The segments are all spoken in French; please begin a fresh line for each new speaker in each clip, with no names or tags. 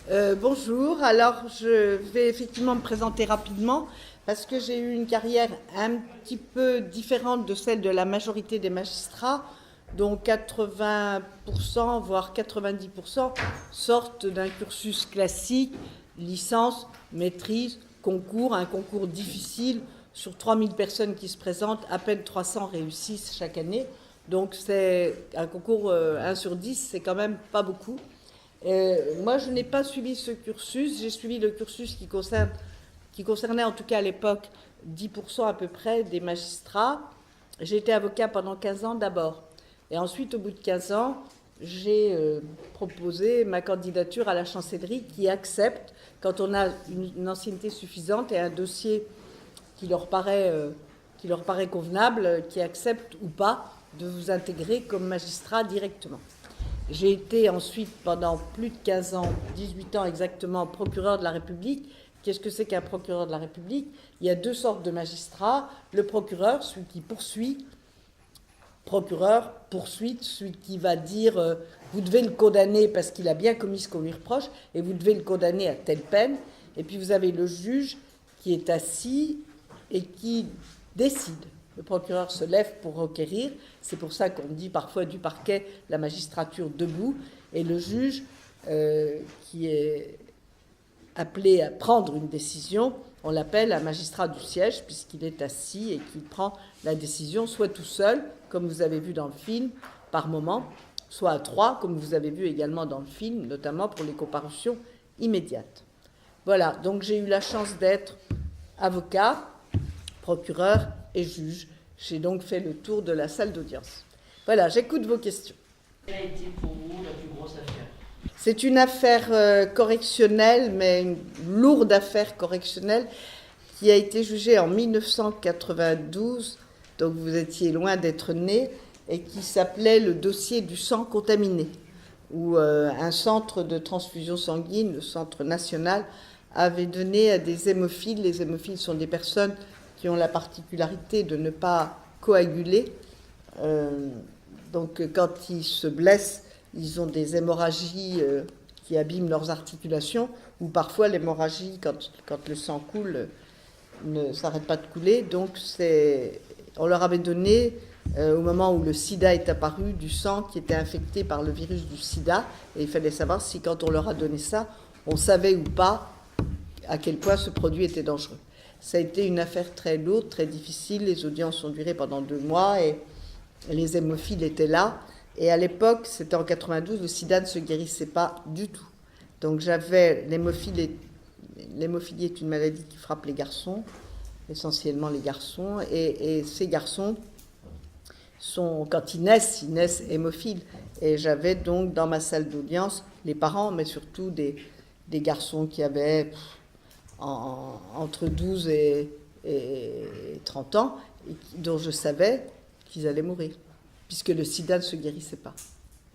Bonjour, alors je vais effectivement me présenter rapidement parce que j'ai eu une carrière un petit peu différente de celle de la majorité des magistrats, dont 80%, voire 90% sortent d'un cursus classique, licence, maîtrise, concours, un concours difficile. Sur 3000 personnes qui se présentent, à peine 300 réussissent chaque année. Donc c'est un concours 1 sur 10, c'est quand même pas beaucoup. Moi, je n'ai pas suivi ce cursus. J'ai suivi le cursus qui concernait en tout cas à l'époque 10% à peu près des magistrats. J'ai été avocat pendant 15 ans d'abord. Et ensuite, au bout de 15 ans, j'ai proposé ma candidature à la chancellerie qui accepte, quand on a une ancienneté suffisante et un dossier qui leur paraît convenable, qui accepte ou pas de vous intégrer comme magistrat directement. J'ai été ensuite, pendant plus de 15 ans, 18 ans exactement, procureur de la République. Qu'est-ce que c'est qu'un procureur de la République? Il y a deux sortes de magistrats. Le procureur, celui qui poursuit. Procureur, poursuite, celui qui va dire vous devez le condamner parce qu'il a bien commis ce qu'on lui reproche et vous devez le condamner à telle peine. Et puis vous avez le juge qui est assis et qui décide. Le procureur se lève pour requérir. C'est pour ça qu'on dit parfois du parquet la magistrature debout. Et le juge, qui est appelé à prendre une décision, on l'appelle un magistrat du siège, puisqu'il est assis et qu'il prend la décision, soit tout seul, comme vous avez vu dans le film, par moment, soit à trois, comme vous avez vu également dans le film, notamment pour les comparutions immédiates. Voilà, donc j'ai eu la chance d'être avocat, procureur et juge. J'ai donc fait le tour de la salle d'audience. Voilà, j'écoute vos questions.
Quelle a été pour vous la plus grosse affaire?
C'est une affaire correctionnelle, mais une lourde affaire correctionnelle qui a été jugée en 1992, donc vous étiez loin d'être né, et qui s'appelait le dossier du sang contaminé, où un centre de transfusion sanguine, le centre national, avait donné à des hémophiles. Les hémophiles sont des personnes qui ont la particularité de ne pas coaguler. Donc quand ils se blessent, ils ont des hémorragies qui abîment leurs articulations, ou parfois l'hémorragie, quand le sang coule, ne s'arrête pas de couler. Donc on leur avait donné, au moment où le sida est apparu, du sang qui était infecté par le virus du sida, et il fallait savoir si quand on leur a donné ça, on savait ou pas à quel point ce produit était dangereux. Ça a été une affaire très lourde, très difficile. Les audiences ont duré pendant 2 mois et les hémophiles étaient là. Et à l'époque, c'était en 92, le sida ne se guérissait pas du tout. Donc j'avais l'hémophilie est une maladie qui frappe les garçons, essentiellement les garçons. Et ces garçons quand ils naissent hémophiles. Et j'avais donc dans ma salle d'audience les parents, mais surtout des garçons qui avaient entre 12 et 30 ans, dont je savais qu'ils allaient mourir, puisque le sida ne se guérissait pas,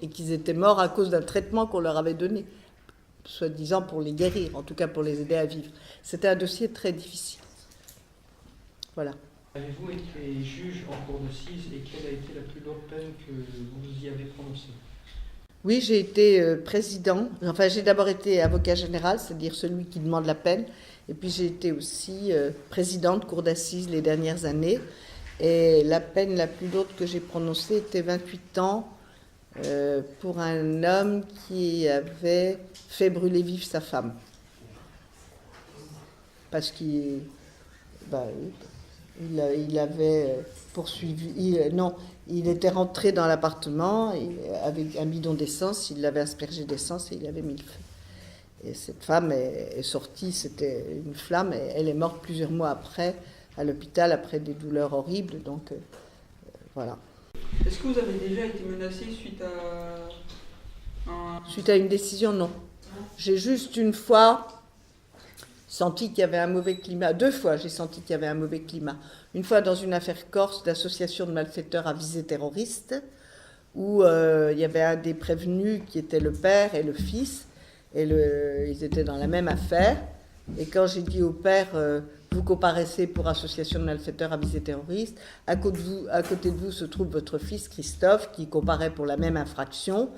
et qu'ils étaient morts à cause d'un traitement qu'on leur avait donné, soi-disant pour les guérir, en tout cas pour les aider à vivre. C'était un dossier très difficile. Voilà.
Avez-vous été juge en cour d'assises et quelle a été la plus lourde peine que vous y avez prononcée?
Oui, j'ai été président. Enfin, j'ai d'abord été avocat général, c'est-à-dire celui qui demande la peine. Et puis j'ai été aussi présidente cour d'assises les dernières années. Et la peine la plus lourde que j'ai prononcée était 28 ans pour un homme qui avait fait brûler vive sa femme. Parce qu'il avait poursuivi... il était rentré dans l'appartement avec un bidon d'essence, il l'avait aspergé d'essence et il avait mis le feu. Et cette femme est sortie, c'était une flamme, et elle est morte plusieurs mois après, à l'hôpital, après des douleurs horribles, donc voilà.
Est-ce que vous avez déjà été menacé suite à
Suite à une décision, non. J'ai juste une fois senti qu'il y avait un mauvais climat. 2 fois, j'ai senti qu'il y avait un mauvais climat. Une fois dans une affaire corse d'association de malfaiteurs à visée terroriste, où il y avait un des prévenus qui était le père et le fils, et ils étaient dans la même affaire. Et quand j'ai dit au père, vous comparaissez pour association de malfaiteurs à visée terroriste, à côté de vous se trouve votre fils Christophe, qui comparait pour la même infraction.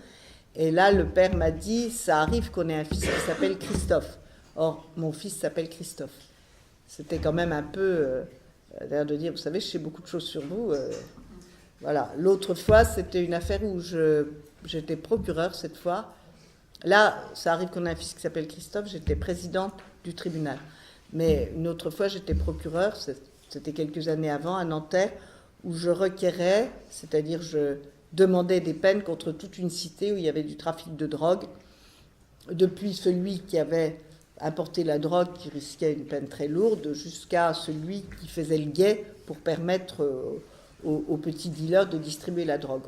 Et là, le père m'a dit, ça arrive qu'on ait un fils qui s'appelle Christophe. Or, mon fils s'appelle Christophe. C'était quand même un peu, l'air de dire, vous savez, je sais beaucoup de choses sur vous. Voilà. L'autre fois, c'était une affaire où j'étais procureur cette fois. Là, ça arrive qu'on ait un fils qui s'appelle Christophe, j'étais présidente du tribunal. Mais une autre fois, j'étais procureur, c'était quelques années avant, à Nanterre, où je requérais, c'est-à-dire je demandait des peines contre toute une cité où il y avait du trafic de drogue, depuis celui qui avait importé la drogue, qui risquait une peine très lourde, jusqu'à celui qui faisait le guet pour permettre aux petits dealers de distribuer la drogue.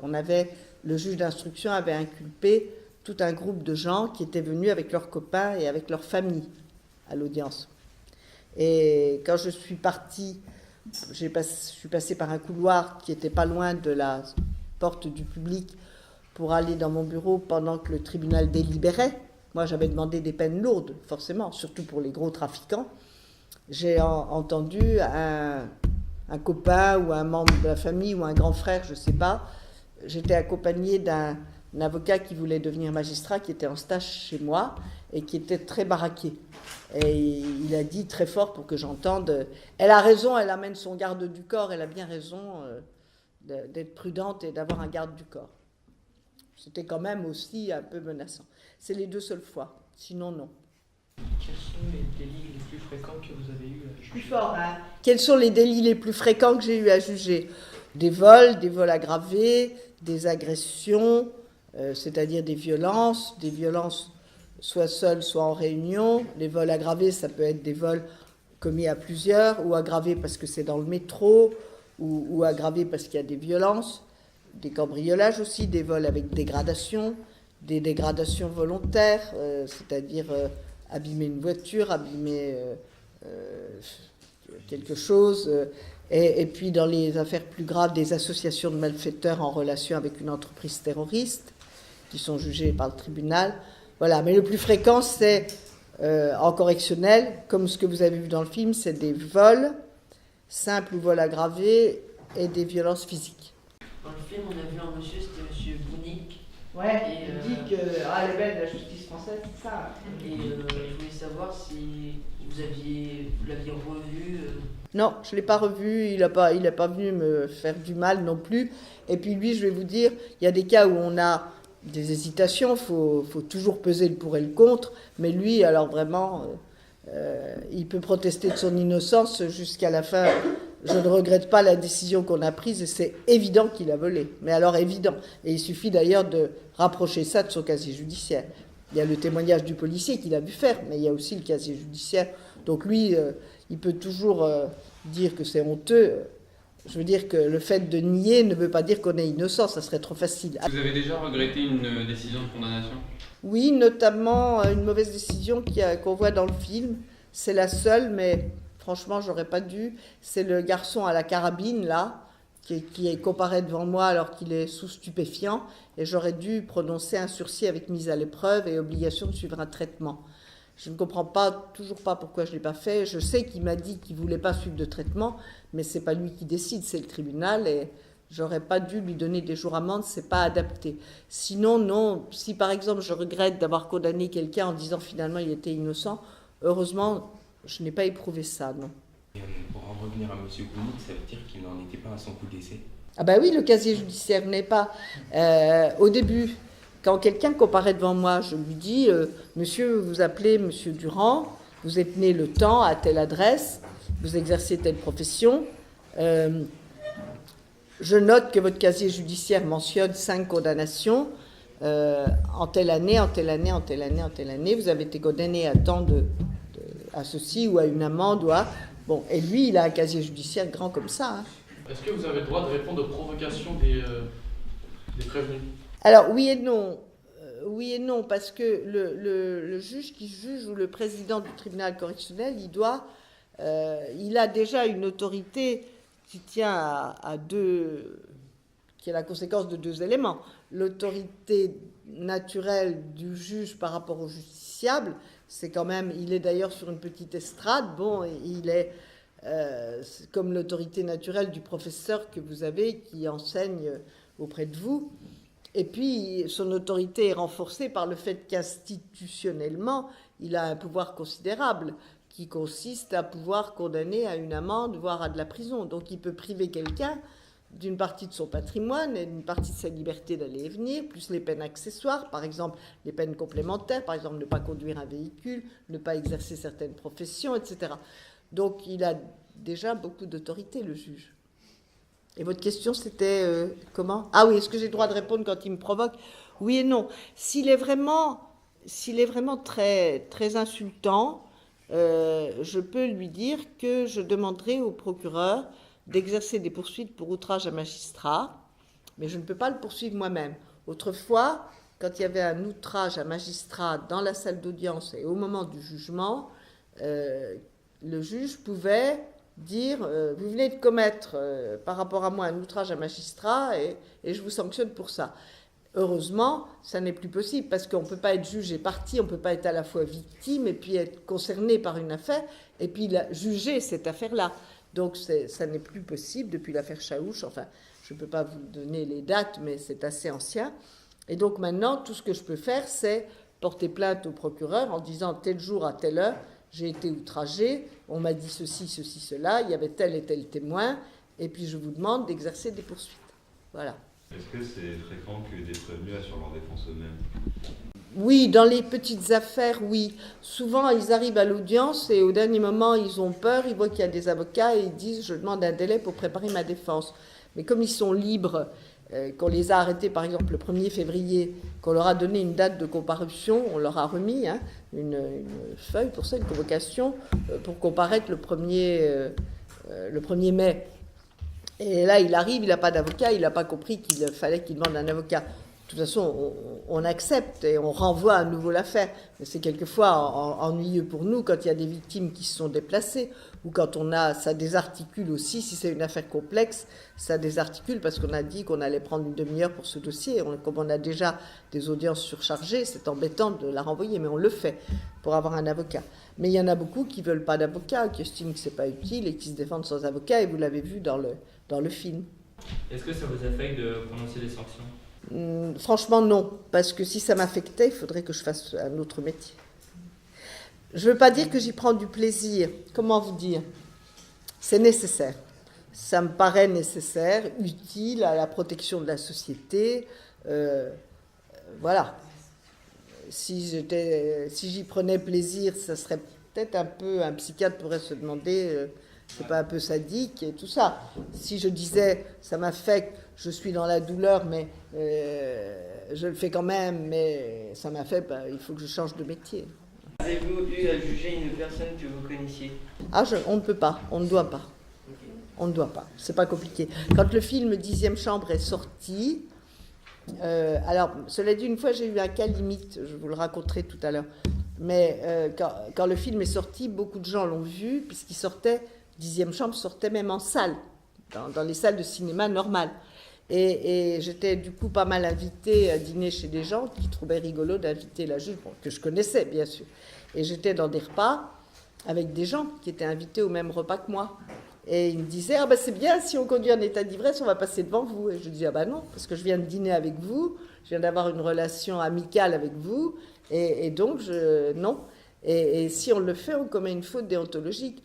Le juge d'instruction avait inculpé tout un groupe de gens qui étaient venus avec leurs copains et avec leurs familles à l'audience. Et quand je suis partie, je suis passée par un couloir qui n'était pas loin de la porte du public pour aller dans mon bureau pendant que le tribunal délibérait. Moi, j'avais demandé des peines lourdes, forcément, surtout pour les gros trafiquants. J'ai entendu un copain ou un membre de la famille ou un grand frère, je ne sais pas. J'étais accompagnée d'un avocat qui voulait devenir magistrat, qui était en stage chez moi et qui était très baraqué. Et il a dit très fort pour que j'entende, elle a raison, elle amène son garde du corps, elle a bien raison d'être prudente et d'avoir un garde du corps. C'était quand même aussi un peu menaçant. C'est les 2 seules fois, sinon non.
Quels sont les délits les plus fréquents que vous avez eu à juger?
Plus fort, hein. Quels sont les délits les plus fréquents que j'ai eu à juger? Des vols aggravés, des agressions, c'est-à-dire des violences soit seules, soit en réunion. Les vols aggravés, ça peut être des vols commis à plusieurs, ou aggravés parce que c'est dans le métro, ou aggravés parce qu'il y a des violences, des cambriolages aussi, des vols avec dégradation, des dégradations volontaires, c'est-à-dire abîmer une voiture, abîmer quelque chose, et puis dans les affaires plus graves, des associations de malfaiteurs en relation avec une entreprise terroriste, qui sont jugées par le tribunal. Voilà, mais le plus fréquent, c'est en correctionnel, comme ce que vous avez vu dans le film, c'est des vols, simples ou vols aggravés, et des violences physiques.
Dans le film, on a vu un monsieur, c'était monsieur Bounik.
Ouais,
Et,
il dit que elle est belle la justice française, c'est ça.
Et je voulais savoir si vous l'aviez revu.
Non, je ne l'ai pas revu, il n'a pas venu me faire du mal non plus. Et puis lui, je vais vous dire, il y a des cas où on a des hésitations, faut toujours peser le pour et le contre, mais lui, alors vraiment, il peut protester de son innocence jusqu'à la fin. Je ne regrette pas la décision qu'on a prise et c'est évident qu'il a volé. Mais alors évident. Et il suffit d'ailleurs de rapprocher ça de son casier judiciaire. Il y a le témoignage du policier qu'il a vu faire, mais il y a aussi le casier judiciaire. Donc lui, il peut toujours dire que c'est honteux. Je veux dire que le fait de nier ne veut pas dire qu'on est innocent, ça serait trop facile.
Vous avez déjà regretté une décision de condamnation?
Oui, notamment une mauvaise décision qu'on voit dans le film. C'est la seule, mais franchement, j'aurais pas dû. C'est le garçon à la carabine, là, qui est comparé devant moi alors qu'il est sous stupéfiant. Et j'aurais dû prononcer un sursis avec mise à l'épreuve et obligation de suivre un traitement. Je ne comprends toujours pas pourquoi je ne l'ai pas fait. Je sais qu'il m'a dit qu'il ne voulait pas suivre de traitement, mais ce n'est pas lui qui décide, c'est le tribunal. Et j'aurais pas dû lui donner des jours d'amende, ce n'est pas adapté. Sinon, non. Si par exemple je regrette d'avoir condamné quelqu'un en disant finalement il était innocent, heureusement, je n'ai pas éprouvé ça, non.
Pour en revenir à M. Bounik, ça veut dire qu'il n'en était pas à son coup d'essai?
Ah ben oui, le casier judiciaire n'est pas... au début, quand quelqu'un comparaît devant moi, je lui dis « Monsieur, vous appelez Monsieur Durand, vous êtes né le temps, à telle adresse, vous exercez telle profession. Je note que votre casier judiciaire mentionne 5 condamnations en telle année, en telle année, en telle année, en telle année. Vous avez été condamné à tant à ceci ou à une amende ou à... » Bon, et lui, il a un casier judiciaire grand comme ça. Hein.
Est-ce que vous avez le droit de répondre aux provocations des prévenus?
Alors, oui et non. Oui et non, parce que le juge qui juge ou le président du tribunal correctionnel, il a déjà une autorité qui tient qui est la conséquence de 2 éléments. L'autorité naturelle du juge par rapport au justiciable, c'est quand même, il est d'ailleurs sur une petite estrade, bon, il est comme l'autorité naturelle du professeur que vous avez qui enseigne auprès de vous. Et puis, son autorité est renforcée par le fait qu'institutionnellement, il a un pouvoir considérable qui consiste à pouvoir condamner à une amende, voire à de la prison. Donc, il peut priver quelqu'un d'une partie de son patrimoine et d'une partie de sa liberté d'aller et venir, plus les peines accessoires, par exemple les peines complémentaires, par exemple ne pas conduire un véhicule, ne pas exercer certaines professions, etc. Donc, il a déjà beaucoup d'autorité, le juge. Et votre question, c'était comment? Ah oui, est-ce que j'ai le droit de répondre quand il me provoque? Oui et non. S'il est vraiment très, très insultant, je peux lui dire que je demanderai au procureur d'exercer des poursuites pour outrage à magistrat, mais je ne peux pas le poursuivre moi-même. Autrefois, quand il y avait un outrage à magistrat dans la salle d'audience et au moment du jugement, le juge pouvait dire vous venez de commettre par rapport à moi un outrage à magistrat et je vous sanctionne pour ça. Heureusement, ça n'est plus possible parce qu'on ne peut pas être juge et partie, on ne peut pas être à la fois victime et puis être concerné par une affaire et puis juger cette affaire-là. Donc ça n'est plus possible depuis l'affaire Chaouch. Enfin, je ne peux pas vous donner les dates, mais c'est assez ancien. Et donc maintenant, tout ce que je peux faire, c'est porter plainte au procureur en disant tel jour à telle heure, j'ai été outragé, on m'a dit ceci, ceci, cela, il y avait tel et tel témoin, et puis je vous demande d'exercer des poursuites. Voilà.
Est-ce que c'est fréquent que des prévenus assurent leur défense eux-mêmes?
Oui, dans les petites affaires, oui. Souvent, ils arrivent à l'audience et au dernier moment, ils ont peur, ils voient qu'il y a des avocats et ils disent « je demande un délai pour préparer ma défense ». Mais comme ils sont libres, qu'on les a arrêtés par exemple le 1er février, qu'on leur a donné une date de comparution, on leur a remis une feuille pour ça, une convocation, pour comparaître le 1er mai. Et là, il arrive, il n'a pas d'avocat, il n'a pas compris qu'il fallait qu'il demande un avocat. De toute façon, on accepte et on renvoie à nouveau l'affaire. Mais c'est quelquefois ennuyeux pour nous quand il y a des victimes qui se sont déplacées ou quand ça désarticule aussi. Si c'est une affaire complexe, ça désarticule parce qu'on a dit qu'on allait prendre une demi-heure pour ce dossier. Comme on a déjà des audiences surchargées, c'est embêtant de la renvoyer, mais on le fait pour avoir un avocat. Mais il y en a beaucoup qui ne veulent pas d'avocat, qui estiment que ce n'est pas utile et qui se défendent sans avocat, et vous l'avez vu dans le film.
Est-ce que ça vous affecte de prononcer des sanctions?
Franchement, non. Parce que si ça m'affectait, il faudrait que je fasse un autre métier. Je ne veux pas dire que j'y prends du plaisir. Comment vous dire? C'est nécessaire. Ça me paraît nécessaire, utile à la protection de la société. Voilà. Si j'y prenais plaisir, ça serait peut-être un psychiatre pourrait se demander... c'est pas un peu sadique et tout ça. Si je disais, ça m'affecte, je suis dans la douleur, mais je le fais quand même, mais ça m'affecte, il faut que je change de métier.
Avez-vous eu à juger une personne que vous connaissiez?
On ne peut pas, on ne doit pas. On ne doit pas, c'est pas compliqué. Quand le film 10e chambre est sorti, alors, cela dit, une fois j'ai eu un cas limite, je vous le raconterai tout à l'heure, mais quand le film est sorti, beaucoup de gens l'ont vu, puisqu'il sortait... 10e chambre sortait même en salle, dans les salles de cinéma normales. Et j'étais du coup pas mal invitée à dîner chez des gens qui trouvaient rigolo d'inviter la juge, que je connaissais bien sûr. Et j'étais dans des repas avec des gens qui étaient invités au même repas que moi. Et ils me disaient, c'est bien, si on conduit en état d'ivresse, on va passer devant vous. Et je disais, non, parce que je viens de dîner avec vous, je viens d'avoir une relation amicale avec vous, et donc, non. Et si on le fait, on commet une faute déontologique.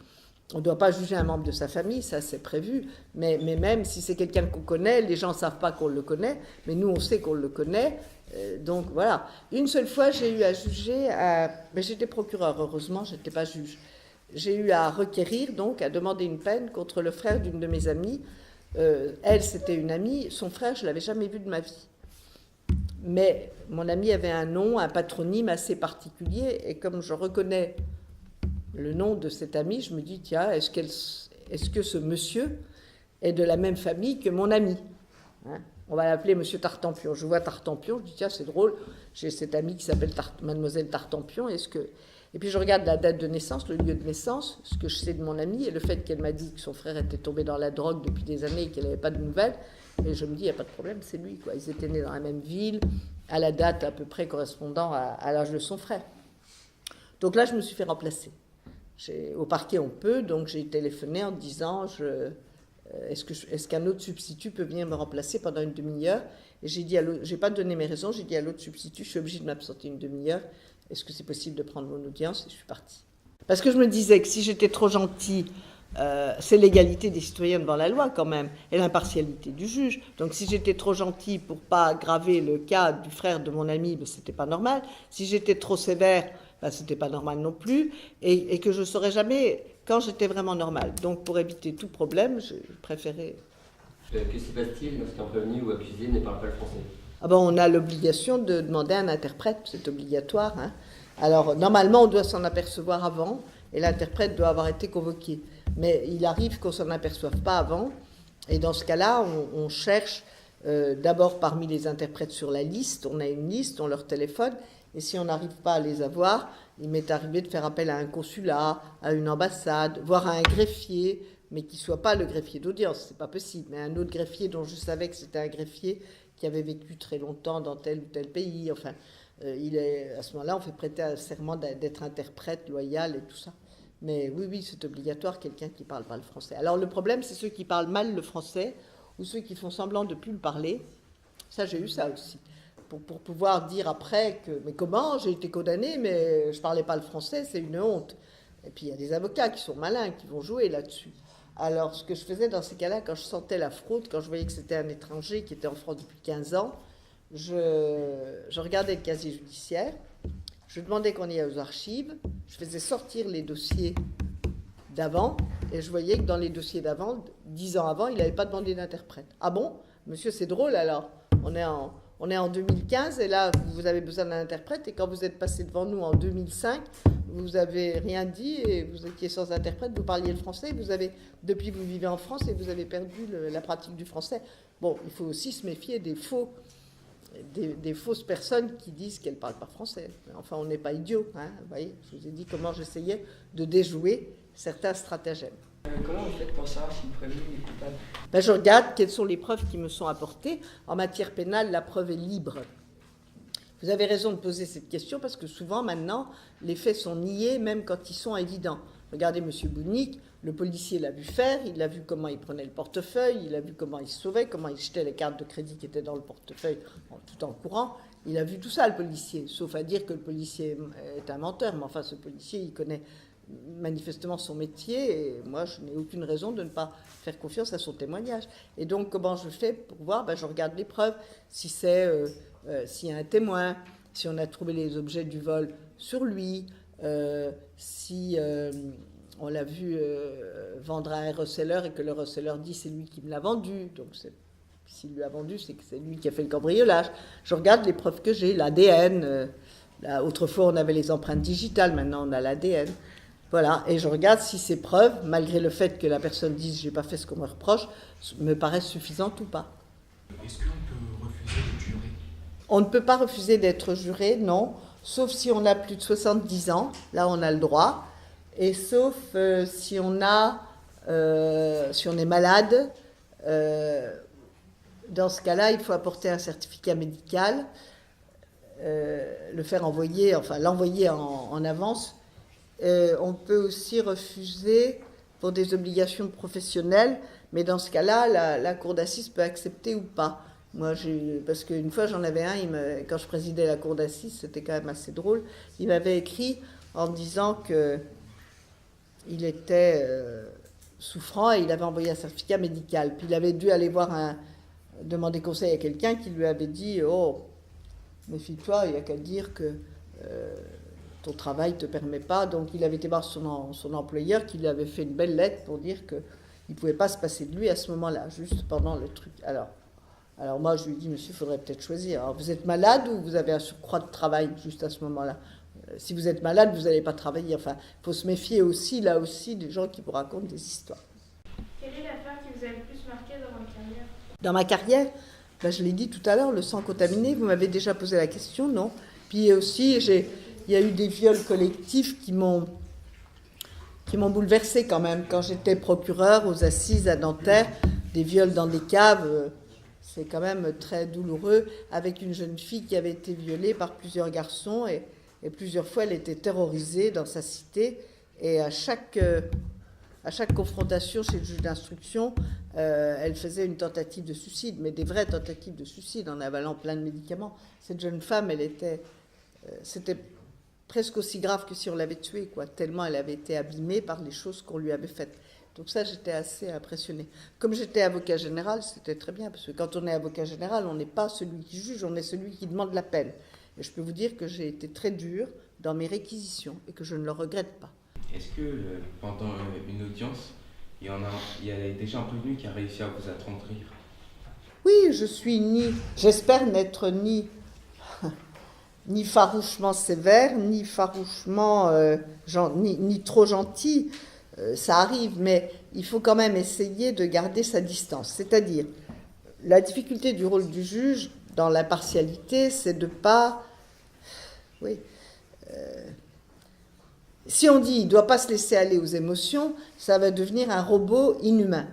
On ne doit pas juger un membre de sa famille, ça c'est prévu, mais même si c'est quelqu'un qu'on connaît, les gens ne savent pas qu'on le connaît, mais nous on sait qu'on le connaît, donc voilà. Une seule fois j'ai eu à juger, mais j'étais procureur, heureusement, je n'étais pas juge. J'ai eu à requérir, donc à demander une peine contre le frère d'une de mes amies. Elle c'était une amie, son frère je ne l'avais jamais vu de ma vie. Mais mon amie avait un nom, un patronyme assez particulier, et comme je reconnais le nom de cet ami, je me dis, tiens, est-ce que ce monsieur est de la même famille que mon ami? On va l'appeler monsieur Tartampion. Je vois Tartampion, je dis, tiens, c'est drôle, j'ai cette amie qui s'appelle mademoiselle Tartampion, Et puis je regarde la date de naissance, le lieu de naissance, ce que je sais de mon amie, et le fait qu'elle m'a dit que son frère était tombé dans la drogue depuis des années et qu'elle n'avait pas de nouvelles, et je me dis, il n'y a pas de problème, c'est lui, quoi. Ils étaient nés dans la même ville, à la date à peu près correspondant à l'âge de son frère. Donc là, je me suis fait remplacer. Au parquet, on peut, donc j'ai téléphoné en disant est-ce qu'un autre substitut peut venir me remplacer pendant une demi-heure? Et j'ai pas donné mes raisons, j'ai dit à l'autre substitut, je suis obligée de m'absenter une demi-heure, est-ce que c'est possible de prendre mon audience? Et je suis partie. Parce que je me disais que si j'étais trop gentille, c'est l'égalité des citoyens devant la loi quand même, et l'impartialité du juge. Donc si j'étais trop gentille pour pas aggraver le cas du frère de mon ami, ben, c'était pas normal. Si j'étais trop sévère, ben, c'était pas normal non plus, et que je saurais jamais quand j'étais vraiment normale. Donc pour éviter tout problème, je préférais...
Que se passe-t-il lorsqu'un prévenu ou accusé ne parle pas le français?
Ah ben, on a l'obligation de demander un interprète, c'est obligatoire. Hein. Alors, normalement, on doit s'en apercevoir avant, et l'interprète doit avoir été convoqué. Mais il arrive qu'on ne s'en aperçoive pas avant, et dans ce cas-là, on cherche d'abord parmi les interprètes sur la liste, on a une liste, on leur téléphone, et si on n'arrive pas à les avoir, il m'est arrivé de faire appel à un consulat, à une ambassade, voire à un greffier, mais qui ne soit pas le greffier d'audience, c'est pas possible, mais un autre greffier dont je savais que c'était un greffier qui avait vécu très longtemps dans tel ou tel pays. Enfin, à ce moment-là, on fait prêter un serment d'être interprète, loyal et tout ça. Mais oui, c'est obligatoire, quelqu'un qui ne parle pas le français. Alors le problème, c'est ceux qui parlent mal le français ou ceux qui font semblant de ne plus le parler. Ça, j'ai eu ça aussi. Pour pouvoir dire après que, mais comment, j'ai été condamné, mais je ne parlais pas le français, c'est une honte. Et puis il y a des avocats qui sont malins, qui vont jouer là-dessus. Alors, ce que je faisais dans ces cas-là, quand je sentais la fraude, quand je voyais que c'était un étranger qui était en France depuis 15 ans, je regardais le casier judiciaire, je demandais qu'on y aille aux archives, je faisais sortir les dossiers d'avant, et je voyais que dans les dossiers d'avant, 10 ans avant, il n'avait pas demandé d'interprète. Ah bon? Monsieur, c'est drôle alors. On est en 2015, et là, vous avez besoin d'un interprète, et quand vous êtes passé devant nous en 2005, vous n'avez rien dit, et vous étiez sans interprète, vous parliez le français, depuis vous vivez en France, et vous avez perdu la pratique du français. Bon, il faut aussi se méfier des fausses personnes qui disent qu'elles ne parlent pas français. Enfin, on n'est pas idiots, hein, vous voyez, je vous ai dit comment j'essayais de déjouer certains stratagèmes.
Comment vous faites pour savoir si le prévenu est coupable?
Ben, je regarde quelles sont les preuves qui me sont apportées. En matière pénale, la preuve est libre. Vous avez raison de poser cette question parce que souvent, maintenant, les faits sont niés même quand ils sont évidents. Regardez M. Bounic, le policier l'a vu faire, il a vu comment il prenait le portefeuille, il a vu comment il se sauvait, comment il jetait les cartes de crédit qui étaient dans le portefeuille tout en courant. Il a vu tout ça, le policier, sauf à dire que le policier est un menteur. Mais enfin, ce policier, il connaît manifestement son métier, et moi, je n'ai aucune raison de ne pas faire confiance à son témoignage. Et donc, comment je fais pour voir? Ben, je regarde les preuves, s'il y a un témoin, si on a trouvé les objets du vol sur lui, si on l'a vu vendre à un receleur et que le receleur dit c'est lui qui me l'a vendu, donc s'il lui a vendu, c'est que c'est lui qui a fait le cambriolage. Je regarde les preuves que j'ai, l'ADN. Autrefois, on avait les empreintes digitales, maintenant on a l'ADN. Voilà, et je regarde si ces preuves, malgré le fait que la personne dise « j'ai pas fait ce qu'on me reproche », me paraissent suffisantes ou pas.
Est-ce qu'on peut refuser d'être juré?
On ne peut pas refuser d'être juré, non, sauf si on a plus de 70 ans, là on a le droit, et sauf si on est malade. Dans ce cas-là, il faut apporter un certificat médical, le faire envoyer, enfin l'envoyer en avance. On peut aussi refuser pour des obligations professionnelles, mais dans ce cas-là, la cour d'assises peut accepter ou pas. Moi, parce qu'une fois, j'en avais un, quand je présidais la cour d'assises, c'était quand même assez drôle, il m'avait écrit en me disant qu'il était souffrant et il avait envoyé un certificat médical. Puis il avait dû aller demander conseil à quelqu'un qui lui avait dit « Oh, méfie-toi, il n'y a qu'à dire que... ton travail ne te permet pas ». Donc il avait été voir son employeur qui lui avait fait une belle lettre pour dire qu'il ne pouvait pas se passer de lui à ce moment-là, juste pendant le truc. Alors moi je lui ai dit « Monsieur, il faudrait peut-être choisir. Alors, vous êtes malade ou vous avez un surcroît de travail juste à ce moment-là ? Si vous êtes malade, vous n'allez pas travailler. Enfin, il faut se méfier aussi, là aussi, des gens qui vous racontent des histoires. »
Quelle est l'affaire qui vous a le plus marqué dans votre carrière?
Dans ma carrière, ben, je l'ai dit tout à l'heure, le sang contaminé, vous m'avez déjà posé la question, non? Puis aussi, il y a eu des viols collectifs qui m'ont bouleversée quand même. Quand j'étais procureure aux assises à Nanterre, des viols dans des caves, c'est quand même très douloureux, avec une jeune fille qui avait été violée par plusieurs garçons et plusieurs fois elle était terrorisée dans sa cité. Et à chaque confrontation chez le juge d'instruction, elle faisait une tentative de suicide, mais des vraies tentatives de suicide en avalant plein de médicaments. Cette jeune femme, c'était presque aussi grave que si on l'avait tuée, quoi, tellement elle avait été abîmée par les choses qu'on lui avait faites. Donc ça, j'étais assez impressionnée. Comme j'étais avocat général, c'était très bien, parce que quand on est avocat général, on n'est pas celui qui juge, on est celui qui demande la peine. Et je peux vous dire que j'ai été très dure dans mes réquisitions et que je ne le regrette pas.
Est-ce que pendant une audience, il y a déjà un prévenu qui a réussi à vous attendrir?
Oui, j'espère n'être ni farouchement sévère, ni farouchement, ni trop gentil. Ça arrive, mais il faut quand même essayer de garder sa distance. C'est-à-dire, la difficulté du rôle du juge dans l'impartialité, c'est de pas... Oui. Si on dit il ne doit pas se laisser aller aux émotions, ça va devenir un robot inhumain.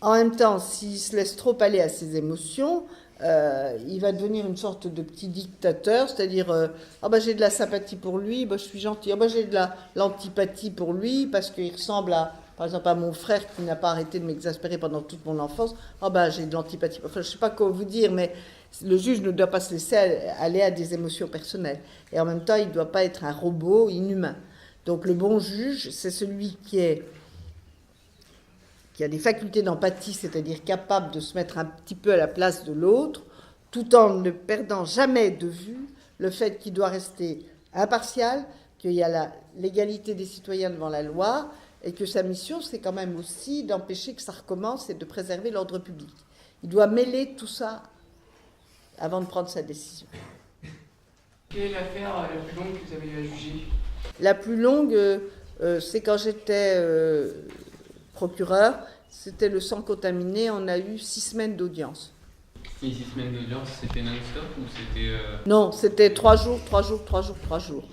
En même temps, s'il se laisse trop aller à ses émotions, il va devenir une sorte de petit dictateur, c'est-à-dire j'ai de la sympathie pour lui, je suis gentil, j'ai de l'antipathie pour lui parce qu'il ressemble par exemple à mon frère qui n'a pas arrêté de m'exaspérer pendant toute mon enfance, j'ai de l'antipathie. Enfin, je ne sais pas quoi vous dire, mais le juge ne doit pas se laisser aller à des émotions personnelles. Et en même temps, il ne doit pas être un robot inhumain. Donc le bon juge, c'est celui qui a des facultés d'empathie, c'est-à-dire capable de se mettre un petit peu à la place de l'autre, tout en ne perdant jamais de vue le fait qu'il doit rester impartial, qu'il y a l'égalité des citoyens devant la loi, et que sa mission, c'est quand même aussi d'empêcher que ça recommence et de préserver l'ordre public. Il doit mêler tout ça avant de prendre sa décision.
Quelle est l'affaire la plus longue que vous avez eu à juger?
La plus longue, c'est quand j'étais procureur, c'était le sang contaminé, on a eu 6 semaines d'audience.
Et 6 semaines d'audience, c'était non-stop ou c'était...
Non, c'était 3 jours, 3 jours, 3 jours, 3 jours.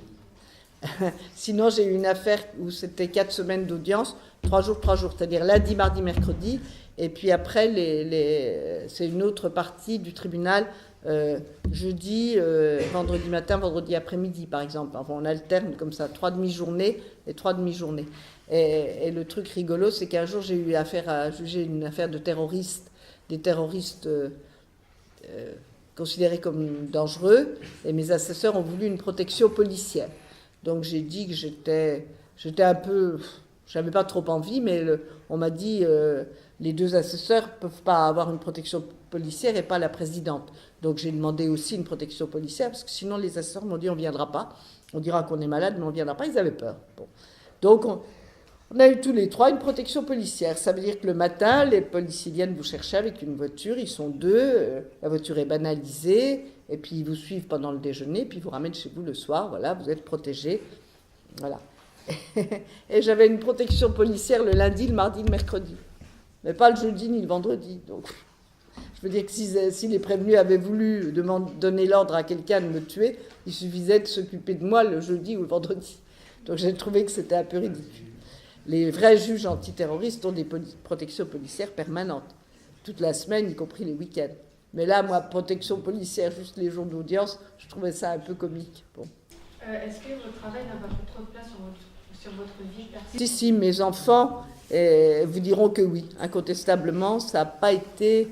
Sinon, j'ai eu une affaire où c'était 4 semaines d'audience, 3 jours, 3 jours, c'est-à-dire lundi, mardi, mercredi, et puis après, c'est une autre partie du tribunal, jeudi, vendredi matin, vendredi après-midi, par exemple. Enfin, on alterne comme ça, 3 demi-journées et 3 demi-journées. Et le truc rigolo, c'est qu'un jour, j'ai eu affaire à juger une affaire de terroristes, des terroristes considérés comme dangereux, et mes assesseurs ont voulu une protection policière. Donc j'ai dit que j'étais un peu... J'avais pas trop envie, mais on m'a dit les 2 assesseurs ne peuvent pas avoir une protection policière et pas la présidente. Donc j'ai demandé aussi une protection policière, parce que sinon les assesseurs m'ont dit on ne viendra pas. On dira qu'on est malade, mais on ne viendra pas. Ils avaient peur. Bon. Donc on a eu tous les 3 une protection policière. Ça veut dire que le matin, les policiers viennent vous chercher avec une voiture. Ils sont 2. La voiture est banalisée. Et puis ils vous suivent pendant le déjeuner. Puis ils vous ramènent chez vous le soir. Voilà, vous êtes protégés. Voilà. Et j'avais une protection policière le lundi, le mardi, le mercredi. Mais pas le jeudi ni le vendredi. Donc, je veux dire que si les prévenus avaient voulu donner l'ordre à quelqu'un de me tuer, il suffisait de s'occuper de moi le jeudi ou le vendredi. Donc j'ai trouvé que c'était un peu ridicule. Les vrais juges antiterroristes ont des protections policières permanentes, toute la semaine, y compris les week-ends. Mais là, moi, protection policière juste les jours d'audience, je trouvais ça un peu comique. Bon.
Est-ce que votre travail n'a pas pris trop de place sur votre vie personnelle?
Si, mes enfants vous diront que oui. Incontestablement, ça n'a pas été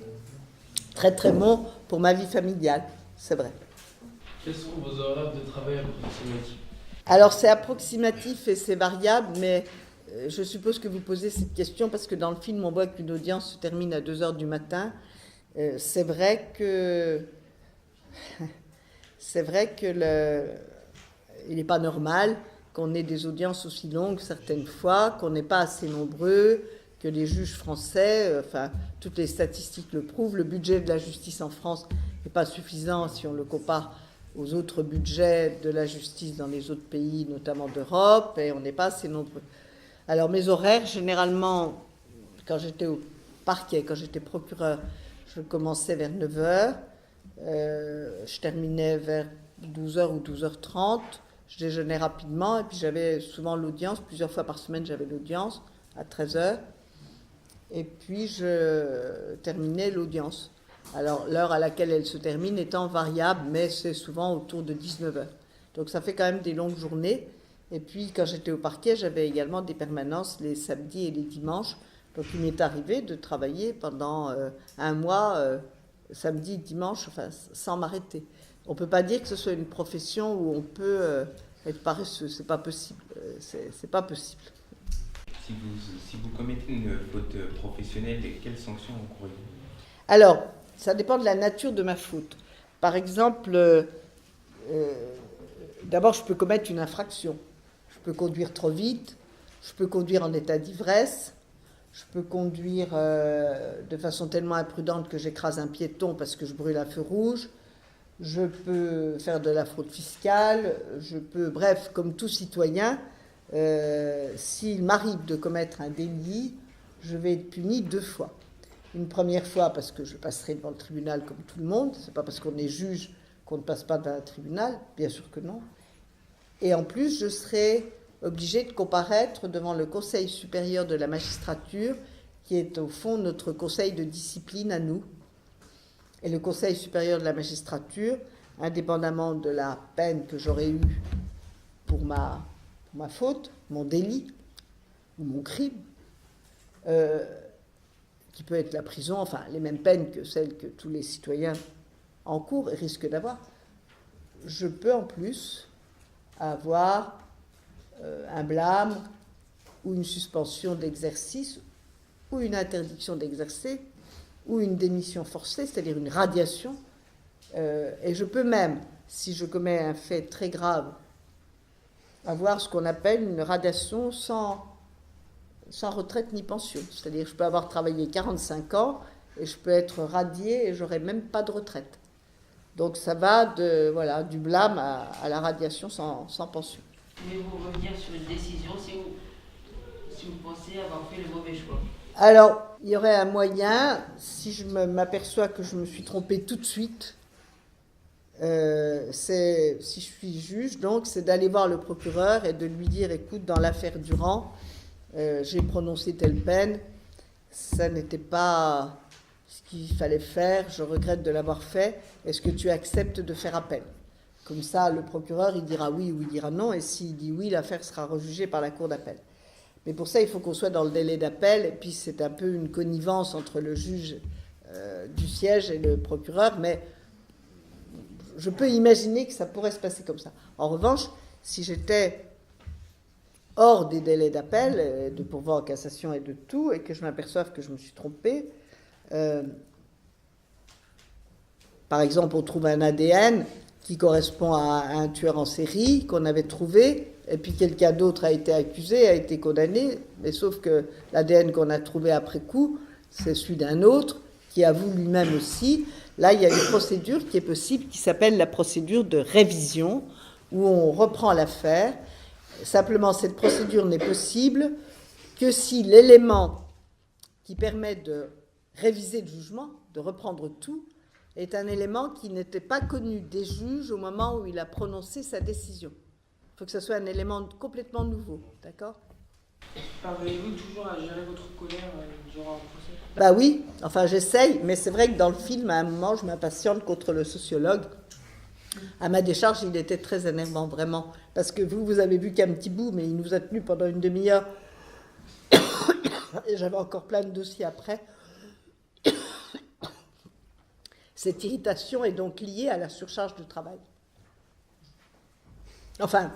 très très bon pour ma vie familiale, c'est vrai.
Quels sont vos horaires de travail approximatifs?
Alors c'est approximatif et c'est variable, mais je suppose que vous posez cette question parce que dans le film, on voit qu'une audience se termine à 2h du matin. C'est vrai que il n'est pas normal qu'on ait des audiences aussi longues certaines fois, qu'on n'est pas assez nombreux, que les juges français, toutes les statistiques le prouvent, le budget de la justice en France n'est pas suffisant si on le compare aux autres budgets de la justice dans les autres pays, notamment d'Europe, et on n'est pas assez nombreux. Alors mes horaires, généralement, quand j'étais au parquet, quand j'étais procureur, je commençais vers 9h, je terminais vers 12h ou 12h30, je déjeunais rapidement, et puis j'avais souvent l'audience, plusieurs fois par semaine j'avais l'audience, à 13h, et puis je terminais l'audience. Alors l'heure à laquelle elle se termine étant variable, mais c'est souvent autour de 19h. Donc ça fait quand même des longues journées. Et puis quand j'étais au parquet, j'avais également des permanences les samedis et les dimanches. Donc il m'est arrivé de travailler pendant un mois, samedi, dimanche, enfin, sans m'arrêter. On ne peut pas dire que ce soit une profession où on peut être paresseux, c'est pas possible. C'est pas possible.
Si vous commettez une faute professionnelle, quelles sanctions encourez-vous?
Alors, ça dépend de la nature de ma faute. Par exemple, d'abord, je peux commettre une infraction. Je peux conduire trop vite, je peux conduire en état d'ivresse, je peux conduire de façon tellement imprudente que j'écrase un piéton parce que je brûle un feu rouge, je peux faire de la fraude fiscale, je peux, bref, comme tout citoyen, s'il m'arrive de commettre un délit, je vais être puni 2 fois. Une première fois parce que je passerai devant le tribunal comme tout le monde, c'est pas parce qu'on est juge qu'on ne passe pas devant un tribunal, bien sûr que non. Et en plus, je serai obligée de comparaître devant le Conseil supérieur de la magistrature, qui est au fond notre conseil de discipline à nous. Et le Conseil supérieur de la magistrature, indépendamment de la peine que j'aurais eue pour ma faute, mon délit ou mon crime, qui peut être la prison, enfin les mêmes peines que celles que tous les citoyens encourent et risquent d'avoir, je peux en plus avoir un blâme ou une suspension d'exercice ou une interdiction d'exercer ou une démission forcée, c'est-à-dire une radiation. Et je peux même, si je commets un fait très grave, avoir ce qu'on appelle une radiation sans retraite ni pension. C'est-à-dire que je peux avoir travaillé 45 ans et je peux être radié et je n'aurai même pas de retraite. Donc ça va du blâme à la radiation sans pension.
Pouvez-vous revenir sur une décision si vous pensez avoir fait le mauvais choix?
Alors, il y aurait un moyen, si je m'aperçois que je me suis trompée tout de suite, si je suis juge, donc, c'est d'aller voir le procureur et de lui dire, écoute, dans l'affaire Durand, j'ai prononcé telle peine, ça n'était pas ce qu'il fallait faire, je regrette de l'avoir fait, est-ce que tu acceptes de faire appel? Comme ça, le procureur, il dira oui ou il dira non, et s'il dit oui, l'affaire sera rejugée par la cour d'appel. Mais pour ça, il faut qu'on soit dans le délai d'appel, et puis c'est un peu une connivence entre le juge du siège et le procureur, mais je peux imaginer que ça pourrait se passer comme ça. En revanche, si j'étais hors des délais d'appel, de pourvoi en cassation et de tout, et que je m'aperçoive que je me suis trompée, par exemple, on trouve un ADN qui correspond à un tueur en série qu'on avait trouvé, et puis quelqu'un d'autre a été accusé, a été condamné, mais sauf que l'ADN qu'on a trouvé après coup, c'est celui d'un autre qui avoue lui-même aussi. Là, il y a une procédure qui est possible, qui s'appelle la procédure de révision, où on reprend l'affaire. Simplement, cette procédure n'est possible que si l'élément qui permet de réviser le jugement, de reprendre tout, est un élément qui n'était pas connu des juges au moment où il a prononcé sa décision. Il faut que ce soit un élément complètement nouveau, d'accord?
Parvenez-vous toujours à gérer votre colère durant un procès?
Bah oui, enfin j'essaye, mais c'est vrai que dans le film, à un moment, je m'impatiente contre le sociologue. À ma décharge, il était très énervant, vraiment. Parce que vous avez vu qu'un petit bout, mais il nous a tenu pendant une demi-heure. Et j'avais encore plein de dossiers après. Cette irritation est donc liée à la surcharge de travail. Enfin,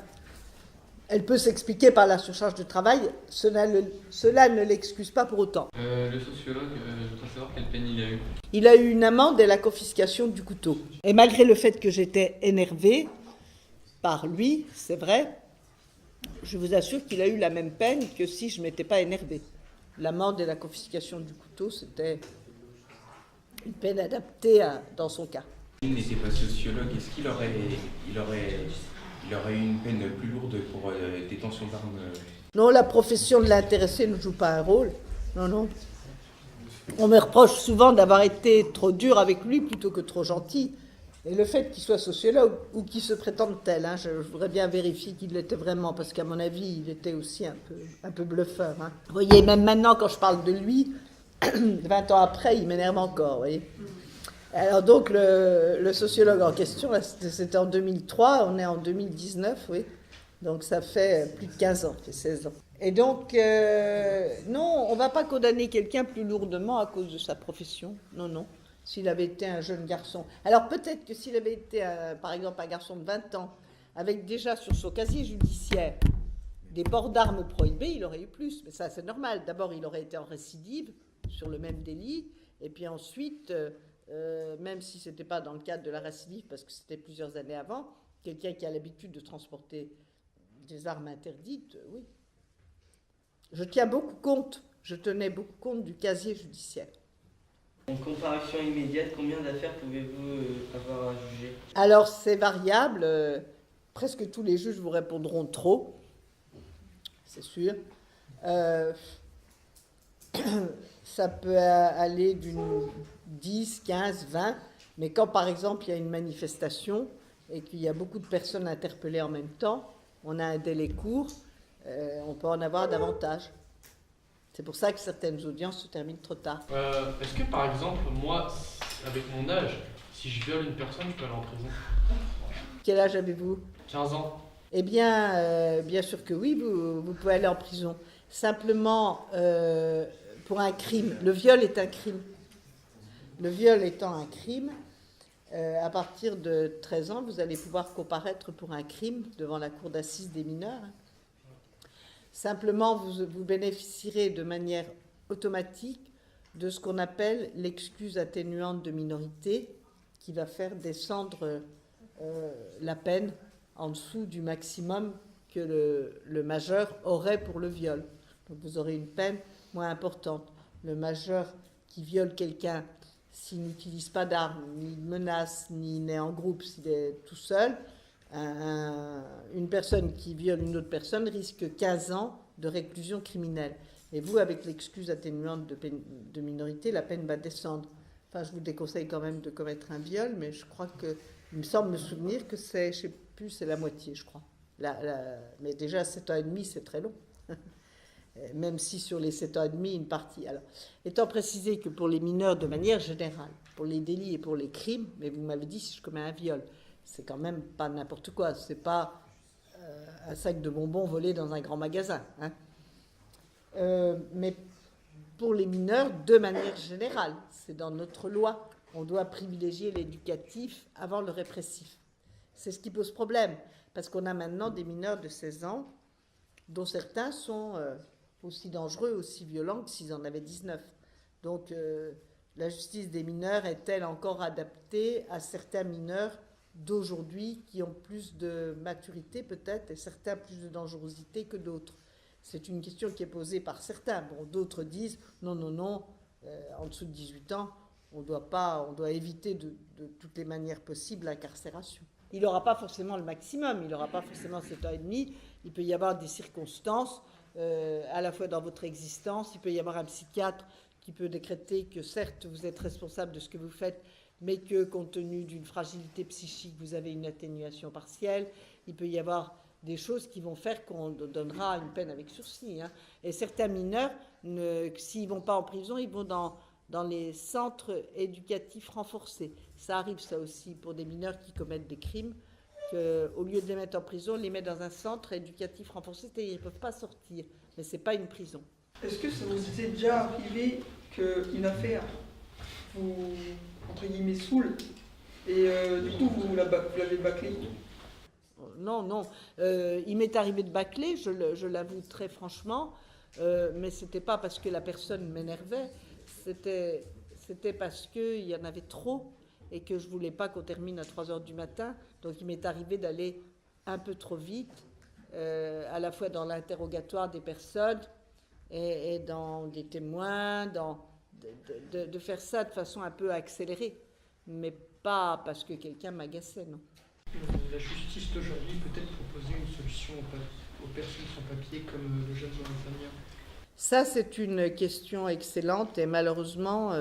elle peut s'expliquer par la surcharge de travail, cela ne l'excuse pas pour autant.
Le sociologue, je voudrais savoir quelle peine il a eu.
Il a eu une amende et la confiscation du couteau. Et malgré le fait que j'étais énervée par lui, c'est vrai, je vous assure qu'il a eu la même peine que si je ne m'étais pas énervée. L'amende et la confiscation du couteau, c'était une peine adaptée dans son cas.
S'il n'était pas sociologue, est-ce qu'il aurait eu une peine plus lourde pour détention d'armes?
Non, la profession de l'intéressé ne joue pas un rôle. Non. On me reproche souvent d'avoir été trop dur avec lui plutôt que trop gentil. Et le fait qu'il soit sociologue ou qu'il se prétende tel, je voudrais bien vérifier qu'il l'était vraiment, parce qu'à mon avis, il était aussi un peu bluffeur. Vous voyez, même maintenant, quand je parle de lui, 20 ans après, il m'énerve encore, vous voyez. Alors donc, le sociologue en question, c'était en 2003, on est en 2019, oui. Donc ça fait plus de 15 ans, ça fait 16 ans. Et donc, non, on ne va pas condamner quelqu'un plus lourdement à cause de sa profession. Non, non. S'il avait été un jeune garçon. Alors peut-être que s'il avait été, par exemple, un garçon de 20 ans, avec déjà sur son casier judiciaire des ports d'armes prohibés, il aurait eu plus. Mais ça, c'est normal. D'abord, il aurait été en récidive sur le même délit. Et puis ensuite, même si ce n'était pas dans le cadre de la récidive, parce que c'était plusieurs années avant, quelqu'un qui a l'habitude de transporter des armes interdites, oui. Je tenais beaucoup compte du casier judiciaire.
En comparution immédiate, combien d'affaires pouvez-vous avoir à juger?
Alors, c'est variable. Presque tous les juges vous répondront trop, c'est sûr. Ça peut aller d'une 10, 15, 20. Mais quand, par exemple, il y a une manifestation et qu'il y a beaucoup de personnes interpellées en même temps, on a un délai court, on peut en avoir davantage. C'est pour ça que certaines audiences se terminent trop tard.
Est-ce que, par exemple, moi, avec mon âge, si je viole une personne, je peux aller en prison?
Quel âge avez-vous?
15 ans.
Eh bien, bien sûr que oui, vous pouvez aller en prison. Simplement, pour un crime, le viol est un crime. Le viol étant un crime, à partir de 13 ans, vous allez pouvoir comparaître pour un crime devant la cour d'assises des mineurs. Simplement, vous bénéficierez de manière automatique de ce qu'on appelle l'excuse atténuante de minorité, qui va faire descendre la peine en dessous du maximum que le majeur aurait pour le viol. Donc vous aurez une peine moins importante. Le majeur qui viole quelqu'un, s'il n'utilise pas d'armes, ni de menaces, ni n'est en groupe, s'il est tout seul, une personne qui viole une autre personne risque 15 ans de réclusion criminelle. Et vous, avec l'excuse atténuante de minorité, la peine va descendre. Enfin, je vous déconseille quand même de commettre un viol, mais je crois que, il me semble me souvenir que c'est, je ne sais plus, c'est la moitié, je crois. Mais déjà, 7 ans et demi, c'est très long. Même si sur les 7 ans et demi, une partie. Alors, étant précisé que pour les mineurs, de manière générale, pour les délits et pour les crimes, mais vous m'avez dit si je commets un viol, c'est quand même pas n'importe quoi. C'est pas un sac de bonbons volé dans un grand magasin. Hein. Mais pour les mineurs, de manière générale, c'est dans notre loi, on doit privilégier l'éducatif avant le répressif. C'est ce qui pose problème, parce qu'on a maintenant des mineurs de 16 ans, dont certains sont aussi dangereux, aussi violents que s'ils en avaient 19. Donc la justice des mineurs est-elle encore adaptée à certains mineurs d'aujourd'hui qui ont plus de maturité peut-être et certains plus de dangerosité que d'autres? C'est une question qui est posée par certains. Bon, d'autres disent non, en dessous de 18 ans, on doit éviter de toutes les manières possibles l'incarcération. Il n'aura pas forcément le maximum, il n'aura pas forcément 7 ans et demi. Il peut y avoir des circonstances, à la fois dans votre existence, il peut y avoir un psychiatre qui peut décréter que certes vous êtes responsable de ce que vous faites, mais que compte tenu d'une fragilité psychique, vous avez une atténuation partielle. Il peut y avoir des choses qui vont faire qu'on donnera une peine avec sursis. Hein. Et certains mineurs, s'ils ne vont pas en prison, ils vont dans les centres éducatifs renforcés. Ça arrive ça aussi pour des mineurs qui commettent des crimes, qu'au lieu de les mettre en prison, on les met dans un centre éducatif renforcé, c'est-à-dire qu'ils ne peuvent pas sortir. Mais ce n'est pas une prison.
Est-ce que ça vous est déjà arrivé qu'une affaire vous, entre guillemets, saoule et du coup vous l'avez bâclée?
Non. Il m'est arrivé de bâcler, je l'avoue très franchement, mais ce n'était pas parce que la personne m'énervait, c'était parce qu'il y en avait trop et que je ne voulais pas qu'on termine à 3h du matin. Donc il m'est arrivé d'aller un peu trop vite, à la fois dans l'interrogatoire des personnes et dans des témoins, de faire ça de façon un peu accélérée, mais pas parce que quelqu'un m'agaçait, non.
La justice d'aujourd'hui peut-être proposer une solution aux personnes sans papier comme le jeune Mauritanien?
Ça, c'est une question excellente et malheureusement,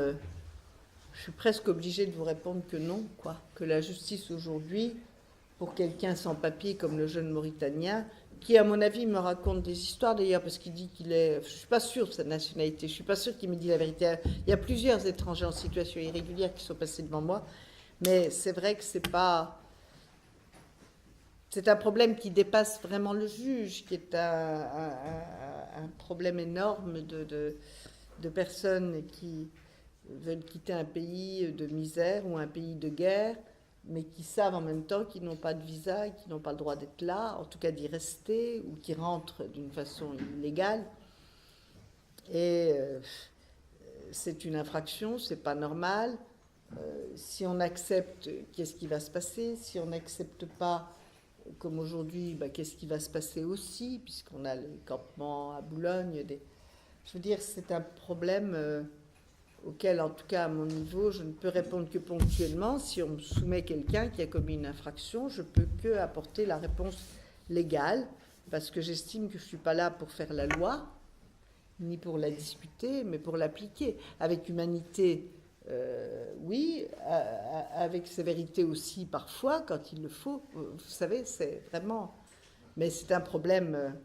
je suis presque obligée de vous répondre que non, quoi. Que la justice aujourd'hui, pour quelqu'un sans papier comme le jeune Mauritanien, qui à mon avis me raconte des histoires d'ailleurs, parce qu'il dit qu'il est... Je ne suis pas sûre de sa nationalité, je ne suis pas sûre qu'il me dit la vérité. Il y a plusieurs étrangers en situation irrégulière qui sont passés devant moi, mais c'est vrai que c'est pas... c'est un problème qui dépasse vraiment le juge, qui est un problème énorme de personnes qui veulent quitter un pays de misère ou un pays de guerre, mais qui savent en même temps qu'ils n'ont pas de visa et qu'ils n'ont pas le droit d'être là, en tout cas d'y rester, ou qui rentrent d'une façon illégale. Et c'est une infraction, c'est pas normal. Si on accepte, qu'est-ce qui va se passer? Si on n'accepte pas, comme aujourd'hui, qu'est-ce qui va se passer aussi, puisqu'on a les campements à Boulogne. Je veux dire, c'est un problème auquel, en tout cas à mon niveau, je ne peux répondre que ponctuellement. Si on me soumet quelqu'un qui a commis une infraction, je ne peux que apporter la réponse légale, parce que j'estime que je ne suis pas là pour faire la loi, ni pour la discuter, mais pour l'appliquer. Avec humanité, oui, avec sévérité aussi parfois, quand il le faut. Vous savez, c'est vraiment... Mais c'est un problème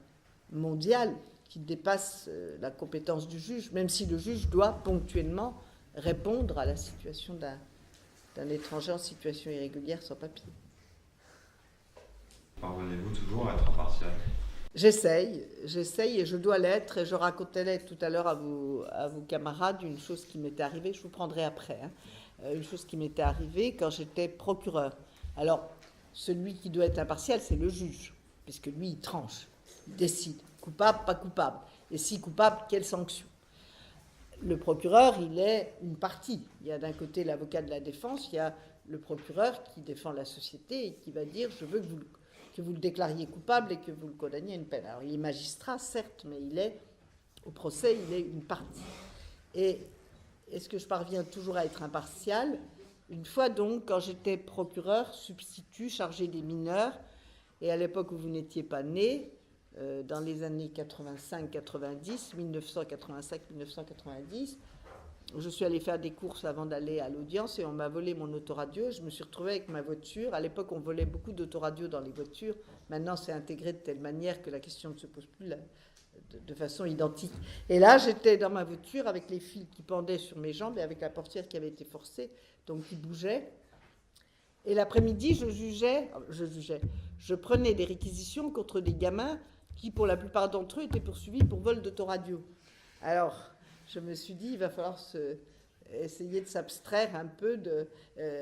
mondial qui dépasse la compétence du juge, même si le juge doit ponctuellement répondre à la situation d'un étranger en situation irrégulière sans papier.
Parvenez-vous toujours à être impartial?
J'essaye et je dois l'être, et je racontais tout à l'heure à vos camarades une chose qui m'était arrivée, je vous prendrai après, une chose qui m'était arrivée quand j'étais procureur. Alors, celui qui doit être impartial, c'est le juge, puisque lui, il tranche, il décide, coupable, pas coupable, et si coupable, quelle sanction? Le procureur, il est une partie. Il y a d'un côté l'avocat de la défense, il y a le procureur qui défend la société et qui va dire « je veux que vous le déclariez coupable et que vous le condamniez à une peine ». Alors il est magistrat, certes, mais au procès, il est une partie. Et est-ce que je parviens toujours à être impartial? Une fois donc, quand j'étais procureur, substitut, chargé des mineurs, et à l'époque où vous n'étiez pas né, dans les années 85-90, 1985-1990, je suis allée faire des courses avant d'aller à l'audience et on m'a volé mon autoradio. Je me suis retrouvée avec ma voiture. À l'époque, on volait beaucoup d'autoradios dans les voitures. Maintenant, c'est intégré de telle manière que la question ne se pose plus de façon identique. Et là, j'étais dans ma voiture avec les fils qui pendaient sur mes jambes et avec la portière qui avait été forcée, donc qui bougeait. Et l'après-midi, je prenais des réquisitions contre des gamins qui, pour la plupart d'entre eux, étaient poursuivis pour vol d'autoradio. Alors, je me suis dit, il va falloir essayer de s'abstraire un peu,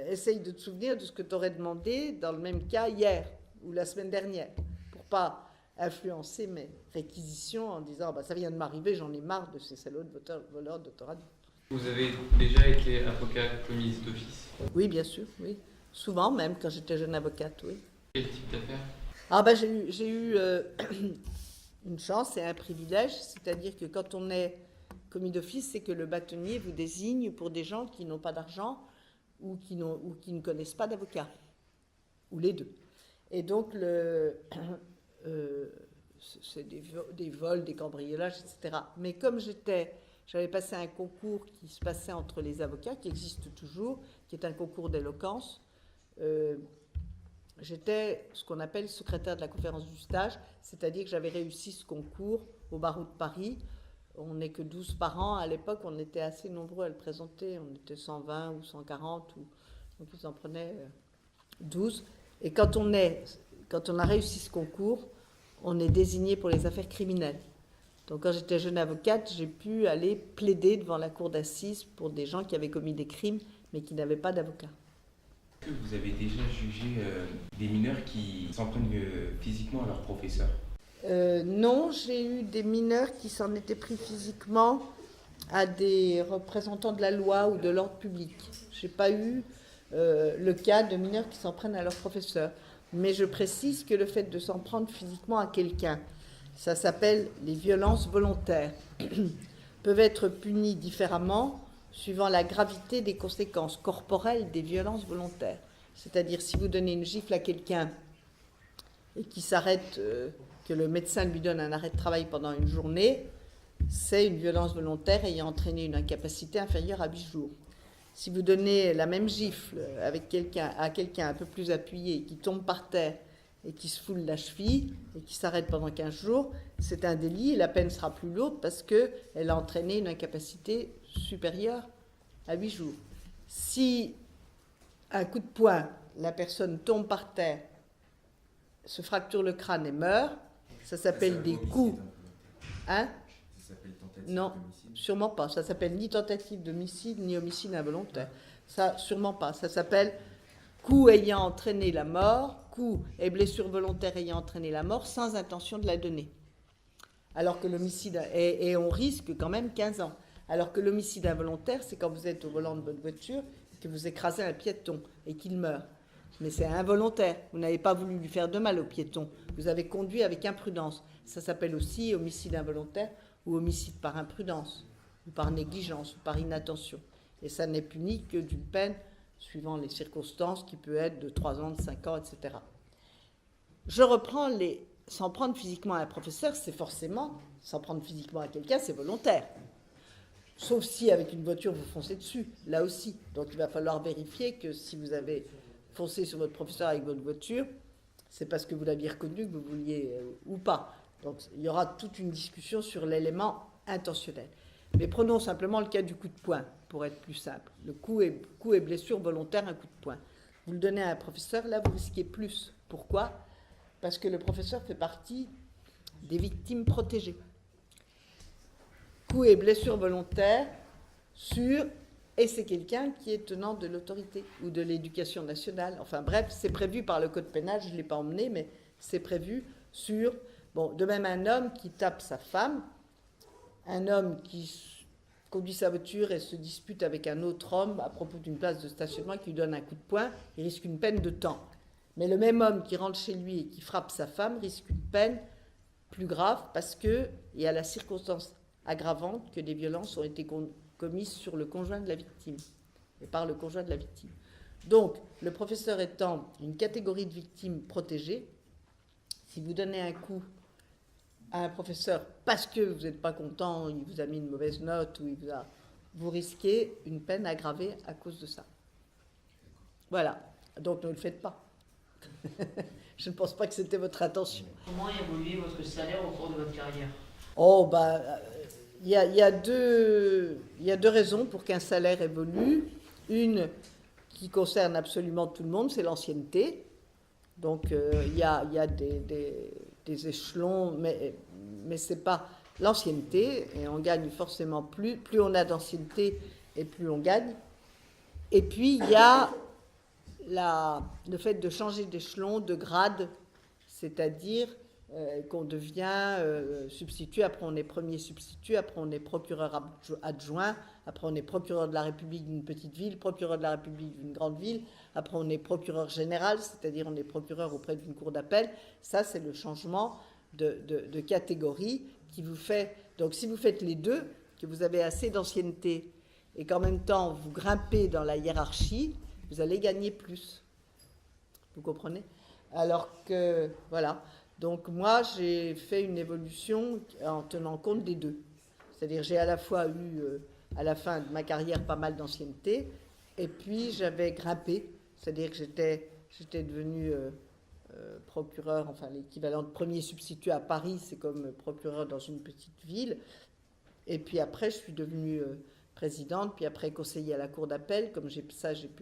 essaye de te souvenir de ce que tu aurais demandé dans le même cas hier ou la semaine dernière, pour pas influencer mes réquisitions en disant ça vient de m'arriver, j'en ai marre de ces salauds de voleurs d'autoradio.
Vous avez déjà été avocat commis d'office?
Oui, bien sûr, oui. Souvent même, quand j'étais jeune avocate, oui.
Quel type d'affaires?
J'ai eu une chance et un privilège, c'est-à-dire que quand on est commis d'office, c'est que le bâtonnier vous désigne pour des gens qui n'ont pas d'argent ou qui ne connaissent pas d'avocat, ou les deux. Et donc, c'est des vols, des cambriolages, etc. Mais comme j'avais passé un concours qui se passait entre les avocats, qui existe toujours, qui est un concours d'éloquence, j'étais ce qu'on appelle secrétaire de la conférence du stage, c'est-à-dire que j'avais réussi ce concours au barreau de Paris. On n'est que 12 par an. À l'époque, on était assez nombreux à le présenter. On était 120 ou 140, donc ils en prenaient 12. Et quand on a réussi ce concours, on est désigné pour les affaires criminelles. Donc quand j'étais jeune avocate, j'ai pu aller plaider devant la cour d'assises pour des gens qui avaient commis des crimes, mais qui n'avaient pas d'avocat.
Est-ce que vous avez déjà jugé des mineurs qui s'en prennent physiquement à leurs professeurs?
Non, j'ai eu des mineurs qui s'en étaient pris physiquement à des représentants de la loi ou de l'ordre public. Je n'ai pas eu le cas de mineurs qui s'en prennent à leurs professeurs. Mais je précise que le fait de s'en prendre physiquement à quelqu'un, ça s'appelle les violences volontaires, peuvent être punies différemment suivant la gravité des conséquences corporelles des violences volontaires. C'est-à-dire, si vous donnez une gifle à quelqu'un et qu'il s'arrête, que le médecin lui donne un arrêt de travail pendant une journée, c'est une violence volontaire ayant entraîné une incapacité inférieure à 8 jours. Si vous donnez la même gifle à quelqu'un un peu plus appuyé, qui tombe par terre et qui se foule la cheville et qui s'arrête pendant 15 jours, c'est un délit et la peine sera plus lourde parce qu'elle a entraîné une incapacité supérieure à 8 jours. Si un coup de poing, la personne tombe par terre se fracture le crâne et meurt, ça s'appelle des coups. Hein?
Ça s'appelle tentative
Non,
d'homicide.
sûrement pas. Ça s'appelle ni tentative d'homicide, ni homicide involontaire. Ça, sûrement pas. Ça s'appelle coup ayant entraîné la mort, coup et blessure volontaire ayant entraîné la mort sans intention de la donner. Alors que l'homicide, et on risque quand même 15 ans. Alors que l'homicide involontaire, c'est quand vous êtes au volant de votre voiture, que vous écrasez un piéton et qu'il meurt. Mais c'est involontaire. Vous n'avez pas voulu lui faire de mal au piéton. Vous avez conduit avec imprudence. Ça s'appelle aussi homicide involontaire ou homicide par imprudence, ou par négligence, ou par inattention. Et ça n'est puni que d'une peine, suivant les circonstances, qui peut être de 3 ans, de 5 ans, etc. Je reprends s'en prendre physiquement à un professeur, c'est forcément, s'en prendre physiquement à quelqu'un, c'est volontaire. Sauf si avec une voiture vous foncez dessus, là aussi. Donc il va falloir vérifier que si vous avez foncé sur votre professeur avec votre voiture, c'est parce que vous l'aviez reconnu que vous vouliez ou pas. Donc il y aura toute une discussion sur l'élément intentionnel. Mais prenons simplement le cas du coup de poing, pour être plus simple. Le coup et blessure volontaire, un coup de poing. Vous le donnez à un professeur, là vous risquez plus. Pourquoi ? Parce que le professeur fait partie des victimes protégées. Coup et blessure volontaire sur... Et c'est quelqu'un qui est tenant de l'autorité ou de l'éducation nationale. Enfin bref, c'est prévu par le code pénal, je ne l'ai pas emmené, mais c'est prévu sur... Bon, de même un homme qui tape sa femme, un homme qui conduit sa voiture et se dispute avec un autre homme à propos d'une place de stationnement qui lui donne un coup de poing, il risque une peine de temps. Mais le même homme qui rentre chez lui et qui frappe sa femme risque une peine plus grave parce qu'il y a la circonstance aggravante que des violences ont été commises sur le conjoint de la victime et par le conjoint de la victime. Donc, le professeur étant une catégorie de victimes protégées, si vous donnez un coup à un professeur parce que vous n'êtes pas content, il vous a mis une mauvaise note ou vous risquez une peine aggravée à cause de ça. Voilà. Donc ne le faites pas. Je ne pense pas que c'était votre intention.
Comment évolue votre salaire au cours de votre carrière?
Oh, il y a deux raisons pour qu'un salaire évolue. Une qui concerne absolument tout le monde, c'est l'ancienneté. Donc il y a des échelons, mais ce n'est pas l'ancienneté, et on gagne forcément plus on a d'ancienneté et plus on gagne. Et puis il y a le fait de changer d'échelon, de grade, c'est-à-dire qu'on devient substitut, après on est premier substitut, après on est procureur adjoint, après on est procureur de la République d'une petite ville, procureur de la République d'une grande ville, après on est procureur général, c'est-à-dire on est procureur auprès d'une cour d'appel. Ça, c'est le changement de catégorie qui vous fait... Donc si vous faites les deux, que vous avez assez d'ancienneté et qu'en même temps vous grimpez dans la hiérarchie, vous allez gagner plus. Vous comprenez ? Alors que, voilà. Donc moi, j'ai fait une évolution en tenant compte des deux. C'est-à-dire j'ai à la fois eu, à la fin de ma carrière, pas mal d'ancienneté, et puis j'avais grimpé. C'est-à-dire que j'étais devenu procureur, enfin l'équivalent de premier substitut à Paris, c'est comme procureur dans une petite ville. Et puis après, je suis devenue présidente, puis après conseillère à la cour d'appel. Comme j'ai pu